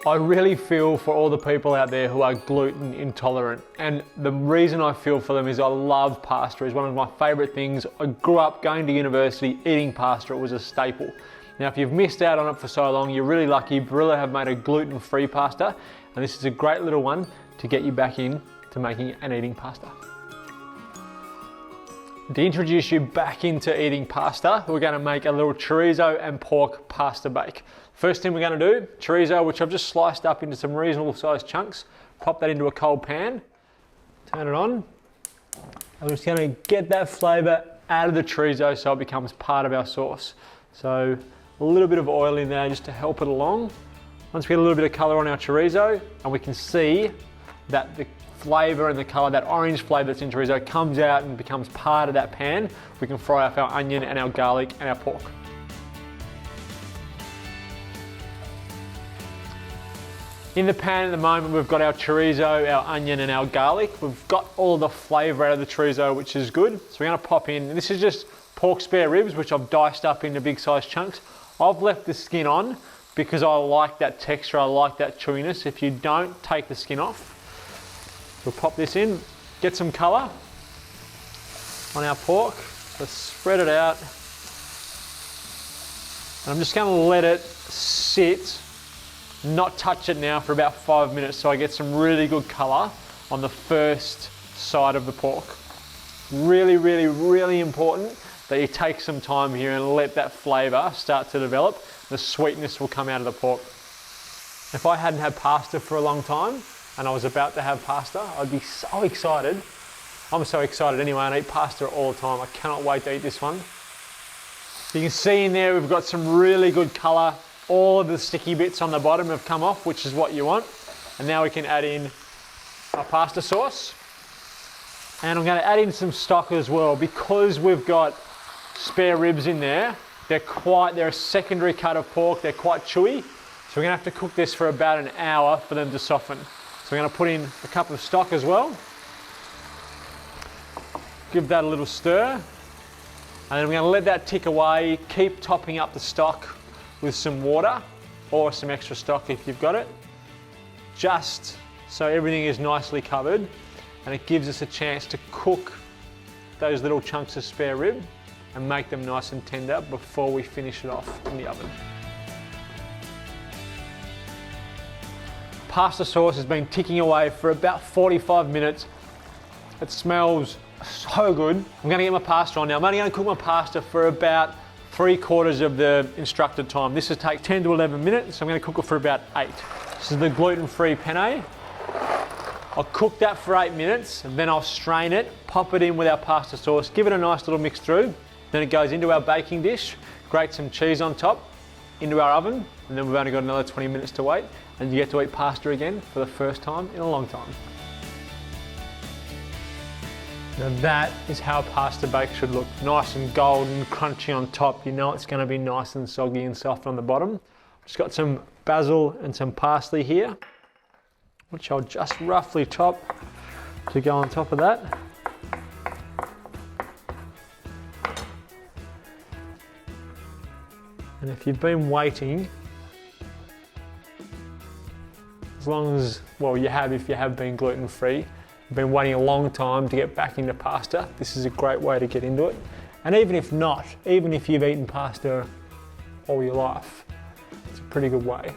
I really feel for all the people out there who are gluten intolerant, and the reason I feel for them is I love pasta. It's one of my favourite things. I grew up going to university eating pasta. It was a staple. Now if you've missed out on it for so long, you're really lucky. Barilla have made a gluten-free pasta, and this is a great little one to get you back in to making and eating pasta. To introduce you back into eating pasta, we're going to make a little chorizo and pork pasta bake. First thing we're going to do, chorizo, which I've just sliced up into some reasonable sized chunks, pop that into a cold pan, turn it on. I'm just going to get that flavour out of the chorizo so it becomes part of our sauce. So a little bit of oil in there just to help it along. Once we get a little bit of colour on our chorizo, and we can see that the flavour and the colour, that orange flavour that's in chorizo comes out and becomes part of that pan, we can fry off our onion and our garlic and our pork. In the pan at the moment, we've got our chorizo, our onion and our garlic. We've got all the flavour out of the chorizo, which is good. So we're going to pop in, and this is just pork spare ribs, which I've diced up into big sized chunks. I've left the skin on because I like that texture, I like that chewiness. If you don't, take the skin off. We'll pop this in, get some colour on our pork. Let's spread it out. And I'm just going to let it sit, not touch it now for about 5 minutes so I get some really good colour on the first side of the pork. Really, really, really important that you take some time here and let that flavour start to develop. The sweetness will come out of the pork. If I hadn't had pasta for a long time and I was about to have pasta, I'd be so excited. I'm so excited anyway, I eat pasta all the time. I cannot wait to eat this one. You can see in there we've got some really good colour. All of the sticky bits on the bottom have come off, which is what you want. And now we can add in our pasta sauce. And I'm going to add in some stock as well, because we've got spare ribs in there. They're a secondary cut of pork, they're quite chewy. So we're going to have to cook this for about an hour for them to soften. So we're going to put in a cup of stock as well. Give that a little stir. And then we're going to let that tick away. Keep topping up the stock with some water or some extra stock if you've got it. Just so everything is nicely covered, and it gives us a chance to cook those little chunks of spare rib and make them nice and tender before we finish it off in the oven. Pasta sauce has been ticking away for about 45 minutes. It smells so good. I'm going to get my pasta on now. I'm only going to cook my pasta for about 3/4 of the instructed time. This will take 10 to 11 minutes, so I'm going to cook it for about 8. This is the gluten-free penne. I'll cook that for 8 minutes, and then I'll strain it, pop it in with our pasta sauce, give it a nice little mix through. Then it goes into our baking dish, grate some cheese on top, into our oven, and then we've only got another 20 minutes to wait, and you get to eat pasta again for the first time in a long time. Now that is how pasta bake should look. Nice and golden, crunchy on top. You know it's going to be nice and soggy and soft on the bottom. Just got some basil and some parsley here, which I'll just roughly chop to go on top of that. And if you've been waiting, as long as, well, you have if you have been gluten-free, been waiting a long time to get back into pasta, this is a great way to get into it. And even if not, even if you've eaten pasta all your life, it's a pretty good way.